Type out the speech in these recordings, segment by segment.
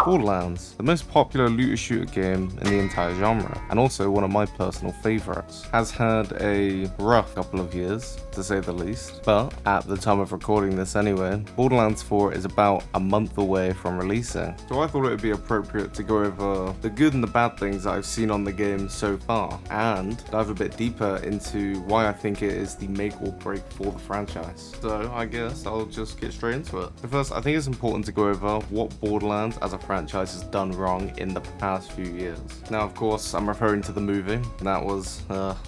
Borderlands, the most popular looter shooter game in the entire genre, and also one of my personal favourites, has had a rough couple of years, to say the least, but at the time of recording this anyway, Borderlands 4 is about a month away from releasing. So I thought it would be appropriate to go over the good and the bad things that I've seen on the game so far, and dive a bit deeper into why I think it is the make or break for the franchise. So I guess I'll just get straight into it. So first, I think it's important to go over what Borderlands as a franchise has done wrong in the past few years. Now, of course, I'm referring to the movie. That was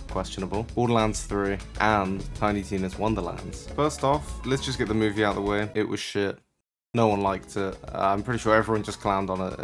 questionable. Borderlands 3 and Tiny Tina's Wonderlands. First off, let's just get the movie out of the way. It was shit. No one liked it. I'm pretty sure everyone just clowned on it.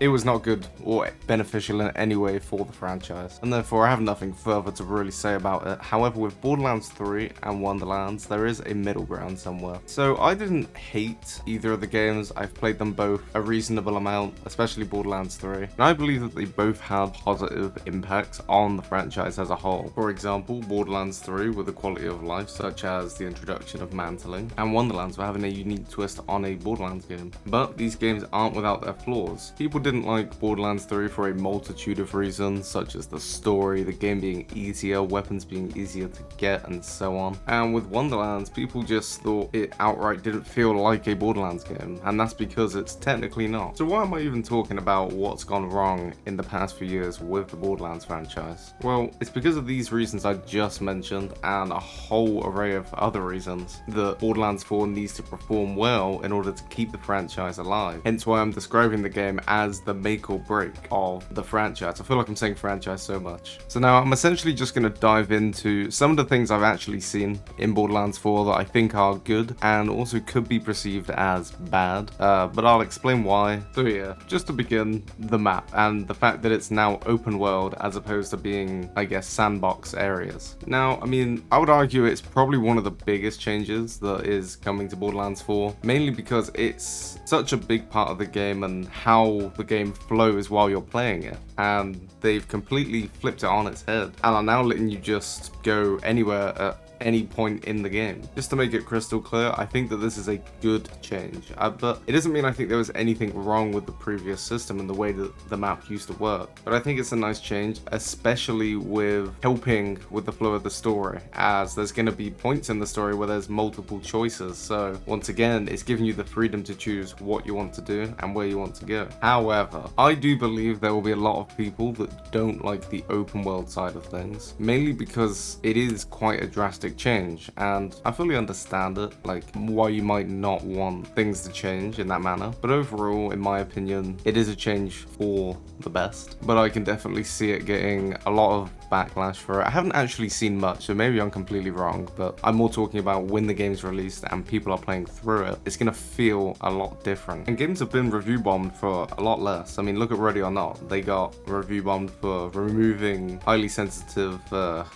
It was not good or beneficial in any way for the franchise, and therefore I have nothing further to really say about it. However, with Borderlands 3 and Wonderlands, there is a middle ground somewhere. So I didn't hate either of the games. I've played them both a reasonable amount, especially Borderlands 3, and I believe that they both had positive impacts on the franchise as a whole. For example, Borderlands 3 with the quality of life, such as the introduction of mantling, and Wonderlands for having a unique twist on a Borderlands game. But these games aren't without their flaws. People didn't like Borderlands 3 for a multitude of reasons, such as the story, the game being easier, weapons being easier to get, and so on. And with Wonderlands, people just thought it outright didn't feel like a Borderlands game, and that's because it's technically not. So why am I even talking about what's gone wrong in the past few years with the Borderlands franchise? Well, it's because of these reasons I just mentioned, and a whole array of other reasons, that Borderlands 4 needs to perform well in order to keep the franchise alive. Hence why I'm describing the game as the make or break of the franchise. I feel like I'm saying franchise so much. So now I'm essentially just going to dive into some of the things I've actually seen in Borderlands 4 that I think are good and also could be perceived as bad, but I'll explain why. So yeah, just to begin, the map and the fact that it's now open world as opposed to being, I guess, sandbox areas. Now, I mean, I would argue it's probably one of the biggest changes that is coming to Borderlands 4, mainly because it's such a big part of the game and how the game flows while you're playing it, and they've completely flipped it on its head and are now letting you just go anywhere at any point in the game. Just to make it crystal clear, I think that this is a good change, but it doesn't mean I think there was anything wrong with the previous system and the way that the map used to work. But I think it's a nice change, especially with helping with the flow of the story, as there's going to be points in the story where there's multiple choices. So once again, it's giving you the freedom to choose what you want to do and where you want to go. However, I do believe there will be a lot of people that don't like the open world side of things, mainly because it is quite a drastic change, and I fully understand it, like why you might not want things to change in that manner. But overall, in my opinion, it is a change for the best, but I can definitely see it getting a lot of backlash for it. I haven't actually seen much, so maybe I'm completely wrong, but I'm more talking about when the game's released and people are playing through it, it's gonna feel a lot different. And games have been review bombed for a lot less. I mean, look at Ready or Not. They got review bombed for removing highly sensitive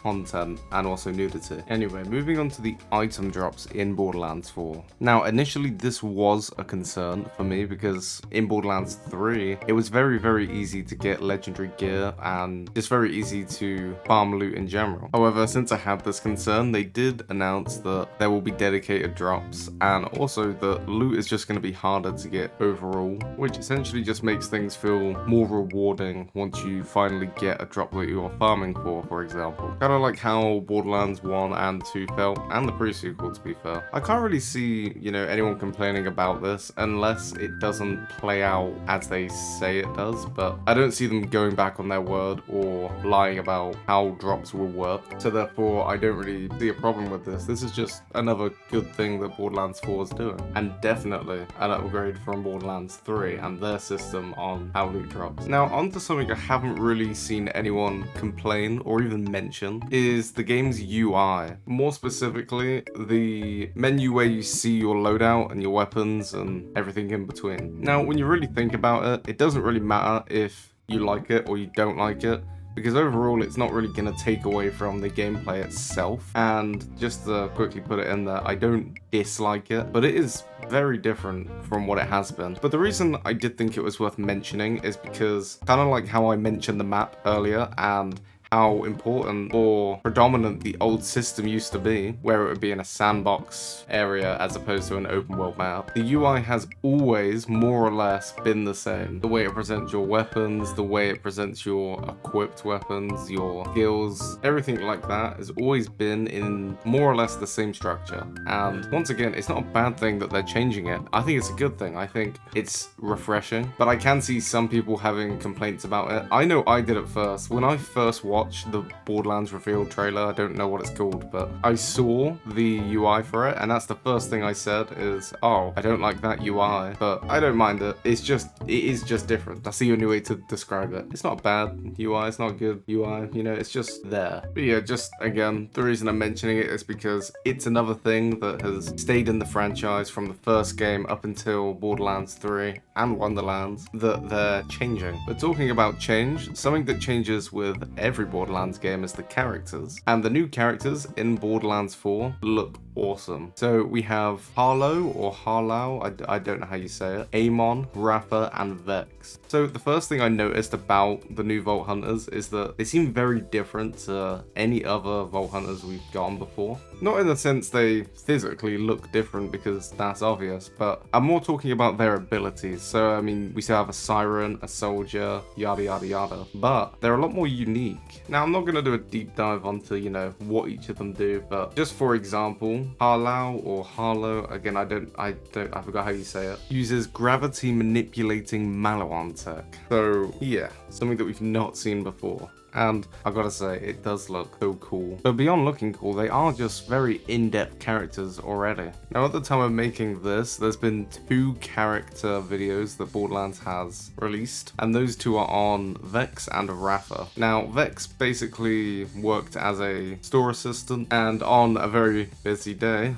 content and also nudity. Anyway, moving on to the item drops in Borderlands 4. Now, initially this was a concern for me because in Borderlands 3, it was very, very easy to get legendary gear and just very easy to farm loot in general. However, since I had this concern, they did announce that there will be dedicated drops, and also that loot is just going to be harder to get overall, which essentially just makes things feel more rewarding once you finally get a drop that you're farming for example. Kind of like how Borderlands 1 and 2 felt, and the pre-sequel, to be fair. I can't really see, anyone complaining about this unless it doesn't play out as they say it does, but I don't see them going back on their word or lying about how drops will work, so therefore I don't really see a problem with this. This is just another good thing that Borderlands 4 is doing, and definitely an upgrade from Borderlands 3 and their system on how loot drops. Now, onto something I haven't really seen anyone complain or even mention, is the game's UI. More specifically, the menu where you see your loadout and your weapons and everything in between. Now, when you really think about it, it doesn't really matter if you like it or you don't like it, because overall it's not really going to take away from the gameplay itself. And just to quickly put it in there, I don't dislike it, but it is very different from what it has been. But the reason I did think it was worth mentioning is because, kind of like how I mentioned the map earlier and how important or predominant the old system used to be, where it would be in a sandbox area as opposed to an open world map. The UI has always more or less been the same. The way it presents your weapons, the way it presents your equipped weapons, your skills, everything like that has always been in more or less the same structure. And once again, it's not a bad thing that they're changing it. I think it's a good thing. I think it's refreshing, but I can see some people having complaints about it. I know I did at first. When I first watched the Borderlands reveal trailer, I don't know what it's called, but I saw the UI for it, and that's the first thing I said is, oh, I don't like that UI, but I don't mind it. It is just different. That's the only way to describe it. It's not a bad UI, it's not a good UI, you know, it's just there. But yeah, just again, the reason I'm mentioning it is because it's another thing that has stayed in the franchise from the first game up until Borderlands 3 and Wonderlands that they're changing. But talking about change, something that changes with every Borderlands game is the characters. And the new characters in Borderlands 4 look awesome. So we have Harlow or Harlow, I don't know how you say it, Amon, Rapper, and Vex. So the first thing I noticed about the new Vault Hunters is that they seem very different to any other Vault Hunters we've gotten before. Not in the sense they physically look different, because that's obvious, but I'm more talking about their abilities. So I mean, we still have a Siren, a Soldier, yada yada yada, but they're a lot more unique. Now I'm not going to do a deep dive onto, you know, what each of them do, but just for example, Harlow or Harlow, again, I forgot how you say it, uses gravity manipulating Maliwan tech. So yeah, something that we've not seen before. And I gotta say, it does look so cool. So beyond looking cool, they are just very in-depth characters already. Now at the time of making this, there's been 2 character videos that Borderlands has released, and those 2 are on Vex and Rafa. Now Vex basically worked as a store assistant, and on a very busy day,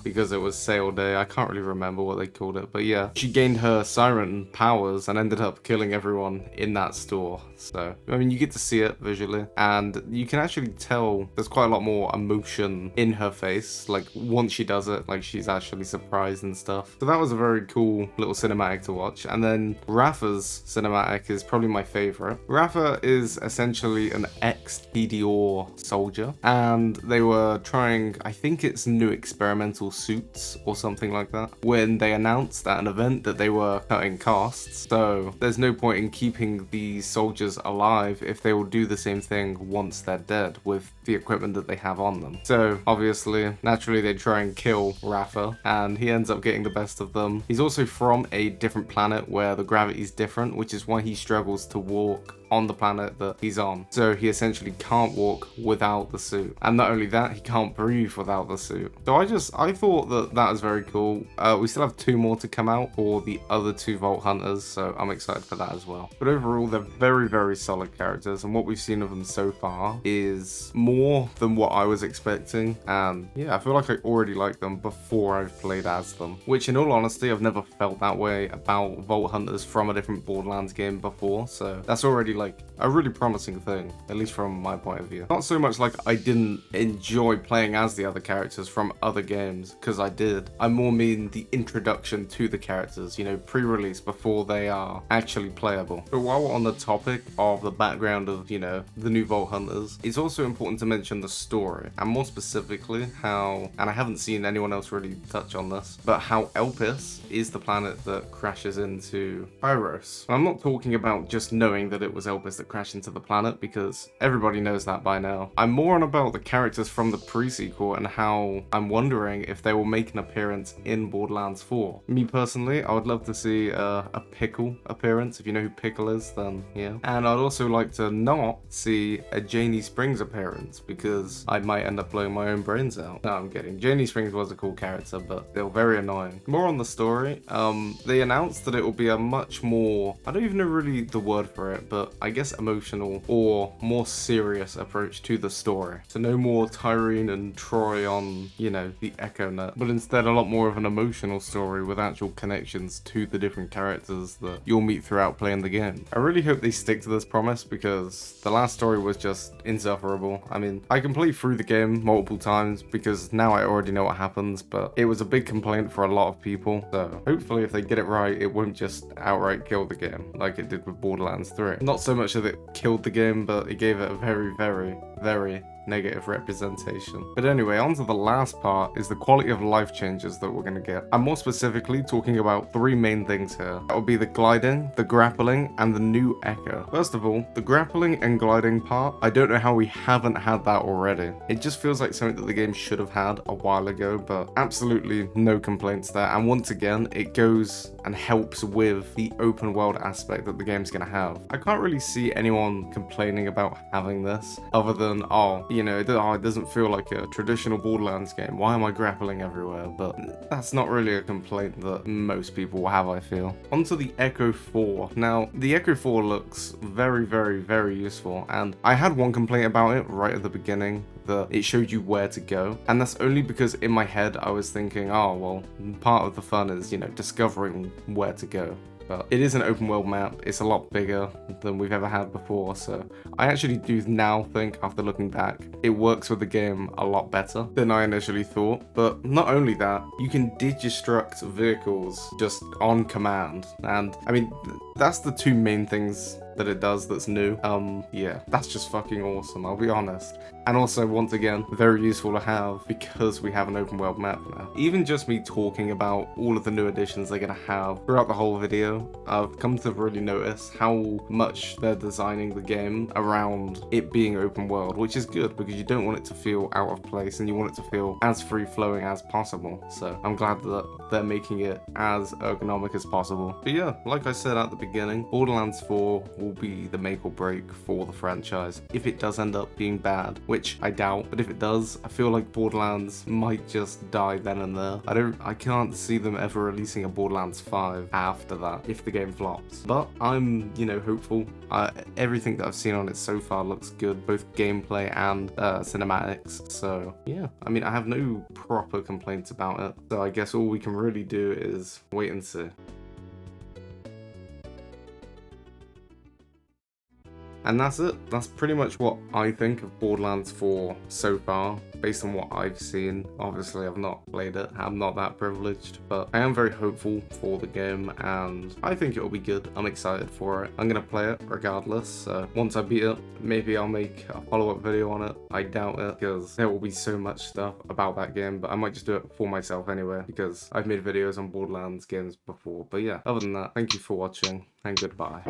because it was sale day, I can't really remember what they called it, but yeah, she gained her siren powers and ended up killing everyone in that store. So I mean, you get to see it visually, and you can actually tell there's quite a lot more emotion in her face, like once she does it, like she's actually surprised and stuff. So that was a very cool little cinematic to watch. And then Rafa's cinematic is probably my favorite. Rafa is essentially an ex-PDR soldier, and they were trying, I think it's new experimental suits or something like that, when they announced at an event that they were cutting costs. So there's no point in keeping these soldiers alive if they will do the same thing once they're dead with the equipment that they have on them. So obviously, naturally, they try and kill Rafa, and he ends up getting the best of them. He's also from a different planet where the gravity is different, which is why he struggles to walk on the planet that he's on. So he essentially can't walk without the suit. And not only that, he can't breathe without the suit. So I thought that was very cool. We still have 2 more to come out for the other 2 Vault Hunters, so I'm excited for that as well. But overall, they're very, very solid characters, and what we've seen of them so far is more than what I was expecting. And yeah, I feel like I already liked them before I've played as them, which in all honesty, I've never felt that way about Vault Hunters from a different Borderlands game before. So that's already like a really promising thing, at least from my point of view. Not so much like I didn't enjoy playing as the other characters from other games, because I did. I more mean the introduction to the characters, you know, pre-release, before they are actually playable. But while we're on the topic of the background of, you know, the new Vault Hunters, it's also important to mention the story, and more specifically how, and I haven't seen anyone else really touch on this, but how Elpis is the planet that crashes into Pyros. And I'm not talking about just knowing that it was Elpis that crashed into the planet, because everybody knows that by now. I'm more on about the characters from the pre-sequel and how I'm wondering if they will make an appearance in Borderlands 4. Me personally, I would love to see a Pickle appearance. If you know who Pickle is, then yeah. And I'd also like to not see a Janie Springs appearance, because I might end up blowing my own brains out. No, I'm kidding. Janie Springs was a cool character, but they were very annoying. More on the story, they announced that it will be a much more, I don't even know really the word for it, but I guess emotional or more serious approach to the story. So no more Tyrene and Troy on, you know, the Echo Net, but instead a lot more of an emotional story with actual connections to the different characters that you'll meet throughout playing the game. I really hope they stick to this promise, because the last story was just insufferable. I mean, I can play through the game multiple times because now I already know what happens, but it was a big complaint for a lot of people. So hopefully if they get it right, it won't just outright kill the game like it did with Borderlands 3. Not so much that it killed the game, but it gave it a very, very, very negative representation. But anyway, on to the last part is the quality of life changes that we're going to get. I'm more specifically talking about three main things here. That would be the gliding, the grappling, and the new echo. First of all, the grappling and gliding part, I don't know how we haven't had that already. It just feels like something that the game should have had a while ago, but absolutely no complaints there. And once again, it goes and helps with the open world aspect that the game's going to have. I can't really see anyone complaining about having this other than, oh, you know, it doesn't feel like a traditional Borderlands game. Why am I grappling everywhere? But that's not really a complaint that most people will have, I feel. Onto the Echo 4. Now, the Echo 4 looks very, very, very useful, and I had one complaint about it right at the beginning, that it showed you where to go, and that's only because in my head I was thinking, oh, well, part of the fun is, you know, discovering where to go. But it is an open world map, it's a lot bigger than we've ever had before, so I actually do now think, after looking back, it works with the game a lot better than I initially thought. But not only that, you can digistruct vehicles just on command, and I mean, that's the two main things that it does that's new. Yeah, that's just fucking awesome, I'll be honest. And also, once again, very useful to have because we have an open world map now. Even just me talking about all of the new additions they're gonna have throughout the whole video, I've come to really notice how much they're designing the game around it being open world, which is good because you don't want it to feel out of place and you want it to feel as free-flowing as possible. So I'm glad that they're making it as ergonomic as possible. But yeah, like I said at the beginning, Borderlands 4 will be the make or break for the franchise if it does end up being bad, which I doubt, but if it does, I feel like Borderlands might just die then and there. I can't see them ever releasing a Borderlands 5 after that if the game flops. But I'm, you know, hopeful. Everything that I've seen on it so far looks good, both gameplay and cinematics. So yeah, I mean, I have no proper complaints about it. So I guess all we can really do is wait and see. And that's it. That's pretty much what I think of Borderlands 4 so far, based on what I've seen. Obviously, I've not played it. I'm not that privileged, but I am very hopeful for the game, and I think it'll be good. I'm excited for it. I'm going to play it regardless. So once I beat it, maybe I'll make a follow-up video on it. I doubt it, because there will be so much stuff about that game, but I might just do it for myself anyway, because I've made videos on Borderlands games before. But yeah, other than that, thank you for watching, and goodbye.